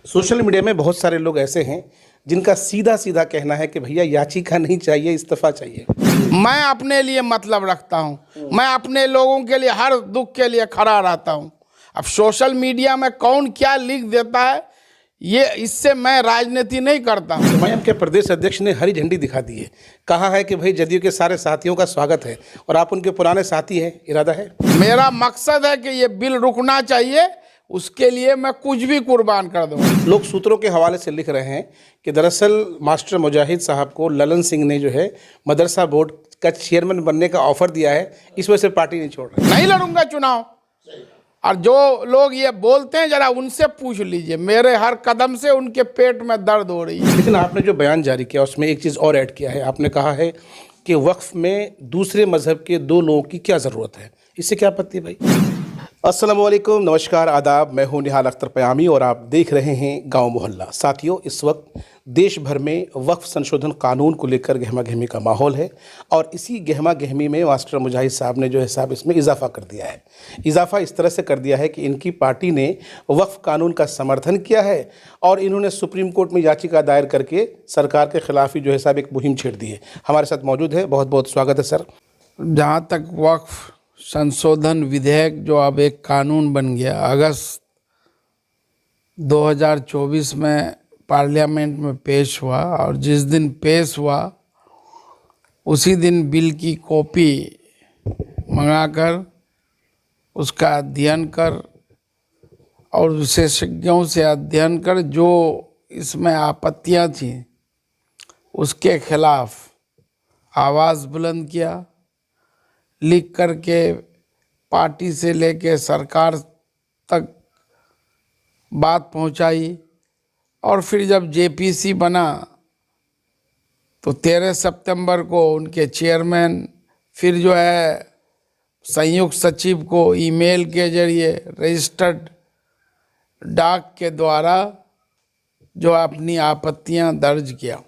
Social media में बहुत सारे लोग ऐसे हैं जिनका सीधा सीधा कहना है कि भैया याचिका नहीं चाहिए, इस्तीफा चाहिए। मैं अपने लिए मतलब रखता हूँ, मैं अपने लोगों के लिए हर दुख के लिए खड़ा रहता हूँ। अब सोशल मीडिया में कौन क्या लिख देता है, ये इससे मैं राजनीति नहीं करता हूँ। एमआईएम के प्रदेश अध्यक्ष ने हरी झंडी दिखा दी है, कहा है कि भाई जदयू के सारे साथियों का स्वागत है और आप उनके पुराने साथी हैं, इरादा है। मेरा मकसद है कि ये बिल रुकना चाहिए, उसके लिए मैं कुछ भी कुर्बान कर दूँ। लोग सूत्रों के हवाले से लिख रहे हैं कि दरअसल मास्टर मुजाहिद साहब को ललन सिंह ने जो है मदरसा बोर्ड का चेयरमैन बनने का ऑफर दिया है, इस वजह से पार्टी नहीं छोड़ रही। नहीं लड़ूंगा चुनाव। और जो लोग ये बोलते हैं जरा उनसे पूछ लीजिए, मेरे हर कदम से उनके पेट में दर्द हो रही है। लेकिन आपने जो बयान जारी किया उसमें एक चीज़ और ऐड किया है, आपने कहा है कि वक्फ में दूसरे मजहब के दो लोगों की क्या ज़रूरत है, इससे क्या आपत्ति है भाई? अस्सलाम वालेकुम, नमस्कार, आदाब। मैं हूं निहाल अख्तर पयामी और आप देख रहे हैं गांव मोहल्ला। साथियों, इस वक्त देश भर में वक्फ संशोधन कानून को लेकर गहमा गहमी का माहौल है और इसी गहमा गहमी में मास्टर मुजाहिद साहब ने जो है साहब इसमें इजाफा कर दिया है। इजाफा इस तरह से कर दिया है कि इनकी पार्टी ने वक्फ कानून का समर्थन किया है और इन्होंने सुप्रीम कोर्ट में याचिका दायर करके सरकार के खिलाफ ही जो है साहब एक मुहिम छेड़ दी है। हमारे साथ मौजूद है, बहुत बहुत स्वागत है सर। जहाँ तक वक्फ संशोधन विधेयक जो अब एक कानून बन गया, अगस्त 2024 में पार्लियामेंट में पेश हुआ और जिस दिन पेश हुआ उसी दिन बिल की कॉपी मंगाकर उसका अध्ययन कर और विशेषज्ञों से अध्ययन कर जो इसमें आपत्तियां थी उसके खिलाफ आवाज़ बुलंद किया, लिख करके पार्टी से लेके सरकार तक बात पहुंचाई और फिर जब जेपीसी बना तो 13 सितंबर को उनके चेयरमैन फिर जो है संयुक्त सचिव को ईमेल के जरिए रजिस्टर्ड डाक के द्वारा जो अपनी आपत्तियां दर्ज किया।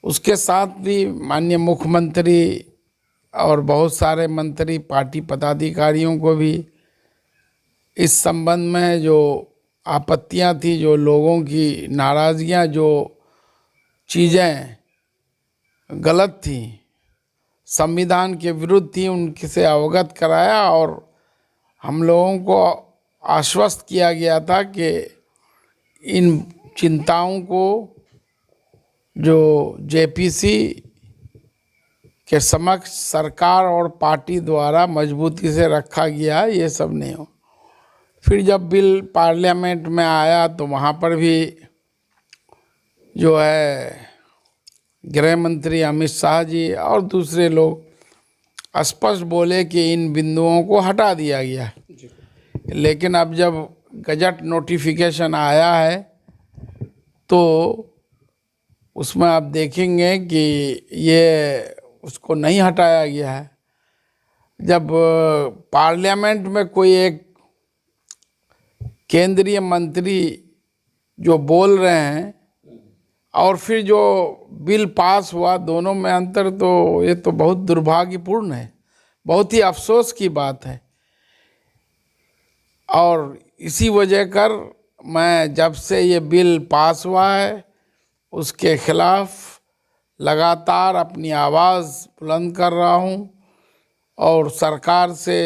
उसके साथ भी माननीय मुख्यमंत्री और बहुत सारे मंत्री पार्टी पदाधिकारियों को भी इस संबंध में जो आपत्तियां थी, जो लोगों की नाराज़गियां, जो चीज़ें गलत थी, संविधान के विरुद्ध थी, उनसे अवगत कराया और हम लोगों को आश्वस्त किया गया था कि इन चिंताओं को जो जेपीसी के समक्ष सरकार और पार्टी द्वारा मजबूती से रखा गया, ये सब नहीं हो। फिर जब बिल पार्लियामेंट में आया तो वहाँ पर भी जो है गृह मंत्री अमित शाह जी और दूसरे लोग स्पष्ट बोले कि इन बिंदुओं को हटा दिया गया है। लेकिन अब जब गजट नोटिफिकेशन आया है तो उसमें आप देखेंगे कि ये उसको नहीं हटाया गया है। जब पार्लियामेंट में कोई एक केंद्रीय मंत्री जो बोल रहे हैं और फिर जो बिल पास हुआ, दोनों में अंतर, तो ये तो बहुत दुर्भाग्यपूर्ण है, बहुत ही अफसोस की बात है। और इसी वजह कर मैं जब से ये बिल पास हुआ है उसके खिलाफ लगातार अपनी आवाज़ बुलंद कर रहा हूँ और सरकार से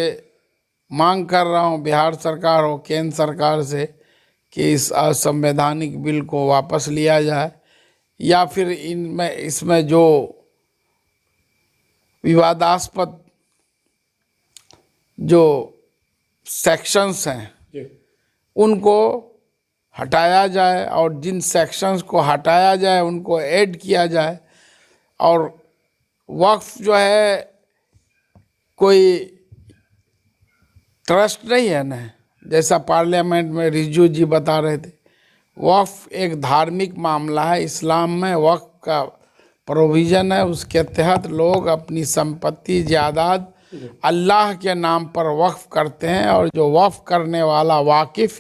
मांग कर रहा हूँ, बिहार सरकार हो केंद्र सरकार से, कि इस असंवैधानिक बिल को वापस लिया जाए या फिर इसमें जो विवादास्पद जो सेक्शंस हैं उनको हटाया जाए और जिन सेक्शंस को हटाया जाए उनको ऐड किया जाए। और वक्फ जो है कोई ट्रस्ट नहीं है ना, जैसा पार्लियामेंट में रिजू जी बता रहे थे। वक्फ एक धार्मिक मामला है। इस्लाम में वक्फ का प्रोविज़न है, उसके तहत लोग अपनी संपत्ति जायदाद अल्लाह के नाम पर वक्फ करते हैं और जो वक्फ करने वाला वाकिफ़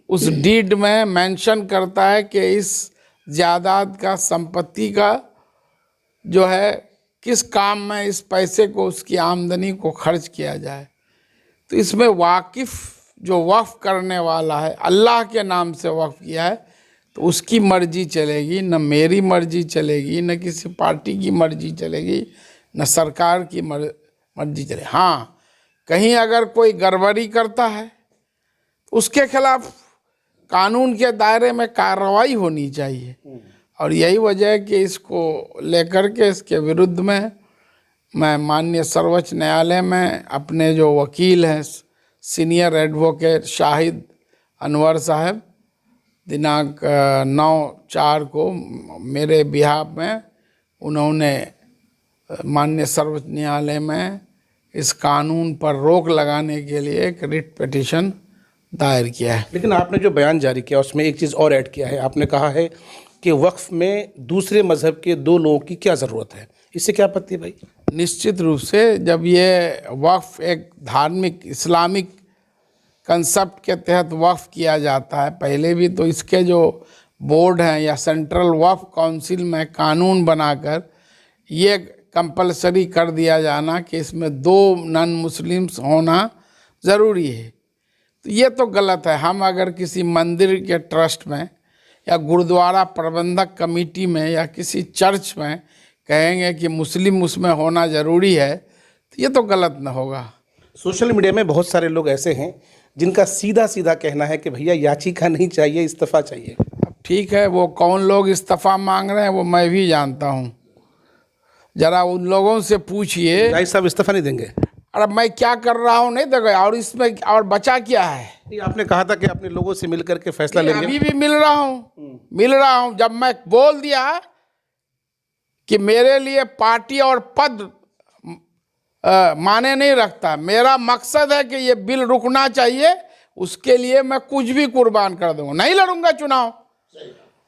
उस डीड में मेंशन करता है कि इस जायदाद का, संपत्ति का जो है किस काम में इस पैसे को, उसकी आमदनी को खर्च किया जाए। तो इसमें वाकिफ़ जो वक्फ करने वाला है, अल्लाह के नाम से वक्फ किया है, तो उसकी मर्जी चलेगी, न मेरी मर्जी चलेगी, न किसी पार्टी की मर्जी चलेगी, न सरकार की मर्जी चलेगी। हाँ, कहीं अगर कोई गड़बड़ी करता है तो उसके खिलाफ कानून के दायरे में कार्रवाई होनी चाहिए। और यही वजह है कि इसको लेकर के इसके विरुद्ध में मैं माननीय सर्वोच्च न्यायालय में अपने जो वकील हैं सीनियर एडवोकेट शाहिद अनवर साहब, दिनांक 9/4 को मेरे बिहाफ में उन्होंने माननीय सर्वोच्च न्यायालय में इस कानून पर रोक लगाने के लिए एक रिट पिटीशन दायर किया है। लेकिन आपने जो बयान जारी किया उसमें एक चीज़ और ऐड किया है, आपने कहा है कि वक्फ में दूसरे मजहब के 2 लोगों की क्या ज़रूरत है। इससे क्या आपत्ति है भाई? निश्चित रूप से जब ये वक्फ एक धार्मिक इस्लामिक कंसेप्ट के तहत वक्फ किया जाता है, पहले भी तो इसके जो बोर्ड हैं या सेंट्रल वक्फ काउंसिल में कानून बनाकर ये कंपलसरी कर दिया जाना कि इसमें 2 नॉन मुस्लिम्स होना ज़रूरी है, तो ये तो गलत है। हम अगर किसी मंदिर के ट्रस्ट में या गुरुद्वारा प्रबंधक कमेटी में या किसी चर्च में कहेंगे कि मुस्लिम उसमें होना ज़रूरी है, तो ये तो गलत न होगा। सोशल मीडिया में बहुत सारे लोग ऐसे हैं जिनका सीधा सीधा कहना है कि भैया याचिका नहीं चाहिए, इस्तीफा चाहिए। अब ठीक है, वो कौन लोग इस्तीफा मांग रहे हैं वो मैं भी जानता हूँ, जरा उन लोगों से पूछिए। भाई साहब इस्तीफा नहीं देंगे? अरे मैं क्या कर रहा हूँ नहीं देगा, और इसमें और बचा क्या है? नहीं, आपने कहा था कि अपने लोगों से मिल करके फैसला लेंगे। अभी भी मिल रहा हूँ। जब मैं बोल दिया कि मेरे लिए पार्टी और पद माने नहीं रखता, मेरा मकसद है कि ये बिल रुकना चाहिए, उसके लिए मैं कुछ भी कुर्बान कर दूंगा, नहीं लड़ूंगा चुनाव।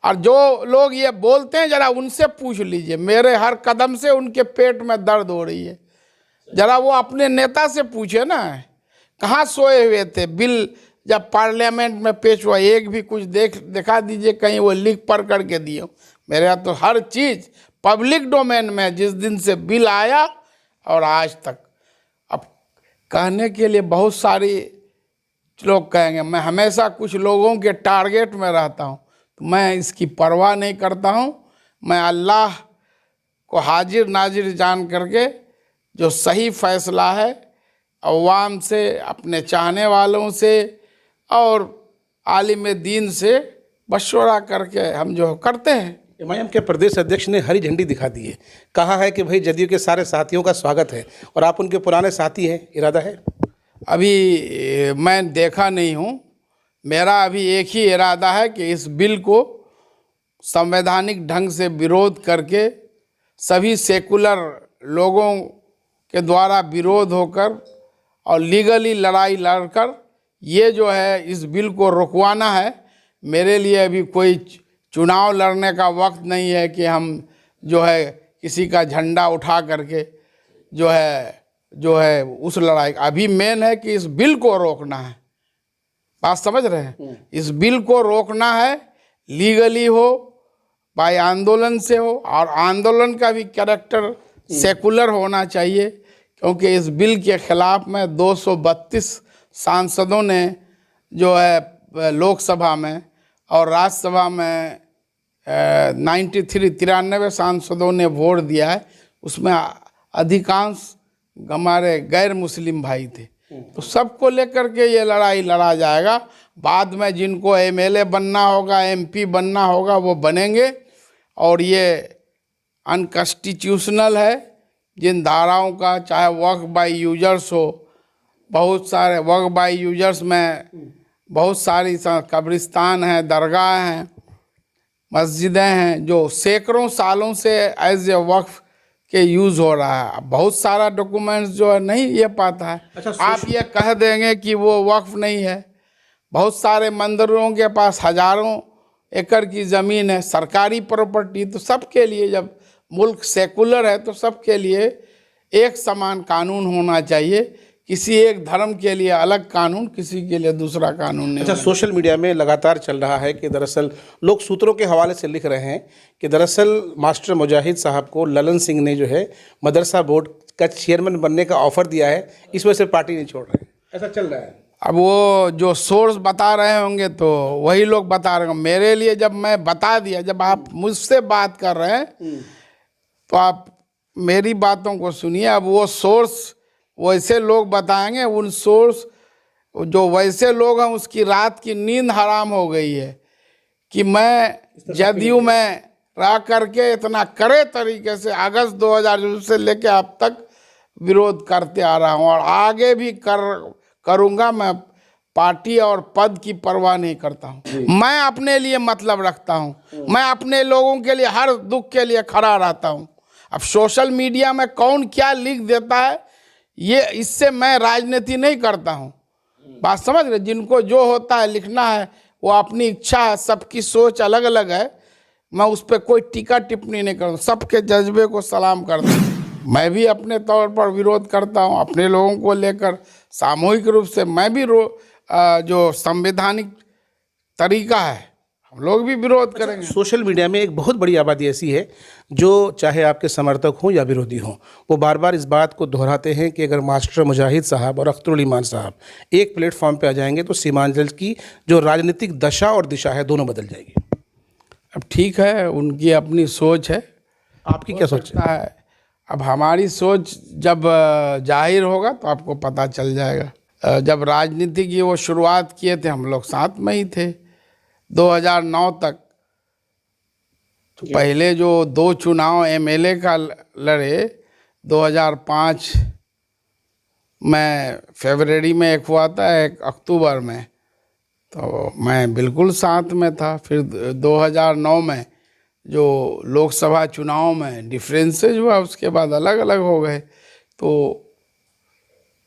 और जो लोग ये बोलते हैं जरा उनसे पूछ लीजिए, मेरे हर कदम से उनके पेट में दर्द हो रही है। जरा वो अपने नेता से पूछे ना, कहाँ सोए हुए थे बिल जब पार्लियामेंट में पेश हुआ, एक भी कुछ दिखा दीजिए कहीं वो लिख पढ़ करके दिए। मेरे यहाँ तो हर चीज़ पब्लिक डोमेन में जिस दिन से बिल आया और आज तक। अब कहने के लिए बहुत सारी लोग कहेंगे, मैं हमेशा कुछ लोगों के टारगेट में रहता हूँ, तो मैं इसकी परवाह नहीं करता हूँ। मैं अल्लाह को हाजिर नाजिर जान करके जो सही फैसला है अवाम से, अपने चाहने वालों से और आलिम दीन से मशवरा करके हम जो करते हैं। एमआईएम के प्रदेश अध्यक्ष ने हरी झंडी दिखा दी है, कहा है कि भाई जदयू के सारे साथियों का स्वागत है और आप उनके पुराने साथी हैं, इरादा है? अभी मैं देखा नहीं हूँ, मेरा अभी एक ही इरादा है कि इस बिल को संवैधानिक ढंग से विरोध करके सभी सेकुलर लोगों के द्वारा विरोध होकर और लीगली लड़ाई लड़कर ये जो है इस बिल को रुकवाना है। मेरे लिए अभी कोई चुनाव लड़ने का वक्त नहीं है कि हम जो है किसी का झंडा उठा करके जो है उस लड़ाई। अभी मेन है कि इस बिल को रोकना है, बात समझ रहे हैं? इस बिल को रोकना है, लीगली हो, बाय आंदोलन से हो, और आंदोलन का भी कैरेक्टर सेकुलर होना चाहिए, क्योंकि इस बिल के खिलाफ में 232 सांसदों ने जो है लोकसभा में और राज्यसभा में 93 सांसदों ने वोट दिया है। उसमें अधिकांश हमारे गैर मुस्लिम भाई थे, तो सबको लेकर के ये लड़ाई लड़ा जाएगा। बाद में जिनको एमएलए बनना होगा, एमपी बनना होगा, वो बनेंगे। और ये अनकॉन्स्टिट्यूशनल है, जिन धाराओं का चाहे वक्फ बाय यूजर्स हो, बहुत सारे वक्फ बाय यूजर्स में बहुत सारी कब्रिस्तान हैं, दरगाह हैं, मस्जिदें हैं, जो सैकड़ों सालों से एज ए वक्फ के यूज़ हो रहा है। बहुत सारा डॉक्यूमेंट्स जो है नहीं ये पाता है। अच्छा, आप ये कह देंगे कि वो वक्फ नहीं है। बहुत सारे मंदिरों के पास हजारों एकड़ की ज़मीन है, सरकारी प्रॉपर्टी। तो सबके लिए, जब मुल्क सेकुलर है तो सबके लिए एक समान कानून होना चाहिए। किसी एक धर्म के लिए अलग कानून, किसी के लिए दूसरा कानून नहीं। अच्छा, सोशल मीडिया में लगातार चल रहा है कि दरअसल लोग सूत्रों के हवाले से लिख रहे हैं कि दरअसल मास्टर मुजाहिद साहब को ललन सिंह ने जो है मदरसा बोर्ड का चेयरमैन बनने का ऑफर दिया है, इस वजह से पार्टी नहीं छोड़ रहे हैं, ऐसा चल रहा है। अब वो जो सोर्स बता रहे होंगे तो वही लोग बता रहे होंगे। मेरे लिए जब मैं बता दिया, जब आप मुझसे बात कर रहे हैं तो आप मेरी बातों को सुनिए। अब वो सोर्स वैसे लोग बताएंगे, उन सोर्स जो वैसे लोग हैं उसकी रात की नींद हराम हो गई है कि मैं जदयू में रह करके इतना कड़े तरीके से अगस्त 2000 से लेके अब तक विरोध करते आ रहा हूँ और आगे भी करूँगा। मैं पार्टी और पद की परवाह नहीं करता हूँ। मैं अपने लिए मतलब रखता हूँ, मैं अपने लोगों के लिए हर दुख के लिए खड़ा रहता हूँ। अब सोशल मीडिया में कौन क्या लिख देता है, ये इससे मैं राजनीति नहीं करता हूँ। बात समझ रहे? जिनको जो होता है लिखना है वो अपनी इच्छा है, सबकी सोच अलग अलग है। मैं उस पर कोई टीका टिप्पणी नहीं करता, सबके जज्बे को सलाम करता हूँ। मैं भी अपने तौर पर विरोध करता हूँ अपने लोगों को लेकर, सामूहिक रूप से मैं भी जो संवैधानिक तरीका है हम लोग भी विरोध करेंगे। सोशल मीडिया में एक बहुत बड़ी आबादी ऐसी है जो चाहे आपके समर्थक हों या विरोधी हों, वो बार बार इस बात को दोहराते हैं कि अगर मास्टर मुजाहिद साहब और अख्तरुल ईमान साहब एक प्लेटफॉर्म पे आ जाएंगे तो सीमांचल की जो राजनीतिक दशा और दिशा है दोनों बदल जाएगी। अब ठीक है, उनकी अपनी सोच है, आपकी क्या सोच है? अब हमारी सोच जब जाहिर होगा तो आपको पता चल जाएगा। जब राजनीति की वो शुरुआत किए थे हम लोग साथ में ही थे 2009 तक। तो पहले जो 2 चुनाव एमएलए का लड़े 2005 में, फरवरी में एक हुआ था, एक अक्टूबर में, तो मैं बिल्कुल साथ में था। फिर 2009 में जो लोकसभा चुनाव में डिफरेंसेज हुआ उसके बाद अलग अलग हो गए। तो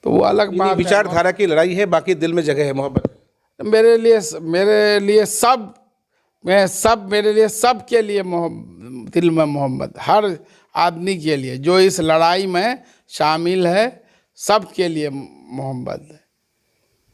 वो अलग बात है। विचारधारा की लड़ाई है, बाकी दिल में जगह है मोहब्बत। मेरे लिए सब के लिए दिल में मोहब्बत, हर आदमी के लिए जो इस लड़ाई में शामिल है सब के लिए मोहब्बत है।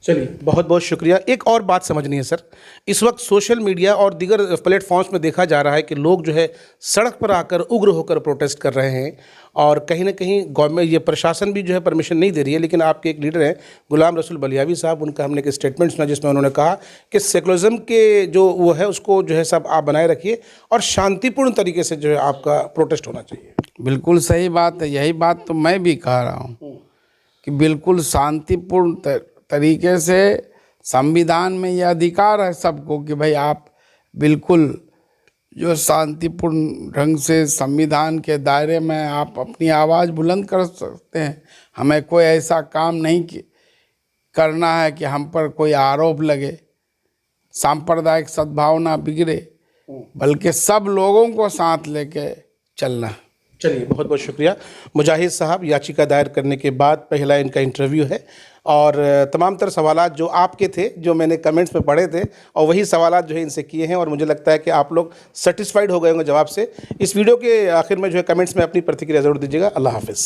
चलिए, बहुत बहुत शुक्रिया। एक और बात समझनी है सर, इस वक्त सोशल मीडिया और दीगर प्लेटफॉर्म्स में देखा जा रहा है कि लोग जो है सड़क पर आकर उग्र होकर प्रोटेस्ट कर रहे हैं और कहीं ना कहीं गवर्नमेंट, ये प्रशासन भी जो है परमिशन नहीं दे रही है। लेकिन आपके एक लीडर हैं गुलाम रसूल बलियावी साहब, उनका हमने एक स्टेटमेंट सुना जिसमें उन्होंने कहा कि सेकुलरिज्म के जो वो है उसको जो है सब आप बनाए रखिए और शांतिपूर्ण तरीके से जो है आपका प्रोटेस्ट होना चाहिए। बिल्कुल सही बात है, यही बात तो मैं भी कह रहा हूँ कि बिल्कुल शांतिपूर्ण तरीके से, संविधान में ये अधिकार है सबको कि भाई आप बिल्कुल जो शांतिपूर्ण ढंग से संविधान के दायरे में आप अपनी आवाज़ बुलंद कर सकते हैं। हमें कोई ऐसा काम नहीं करना है कि हम पर कोई आरोप लगे, सांप्रदायिक सद्भावना बिगड़े, बल्कि सब लोगों को साथ लेके चलना। चलिए, बहुत बहुत शुक्रिया मुजाहिद साहब। याचिका दायर करने के बाद पहला इनका इंटरव्यू है और तमाम तर सवालात जो आपके थे, जो मैंने कमेंट्स में पढ़े थे, और वही सवालात जो है इनसे किए हैं और मुझे लगता है कि आप लोग सेटिस्फाइड हो गए होंगे जवाब से। इस वीडियो के आखिर में जो है कमेंट्स में अपनी प्रतिक्रिया ज़रूर दीजिएगा। अल्लाह हाफ़िज़।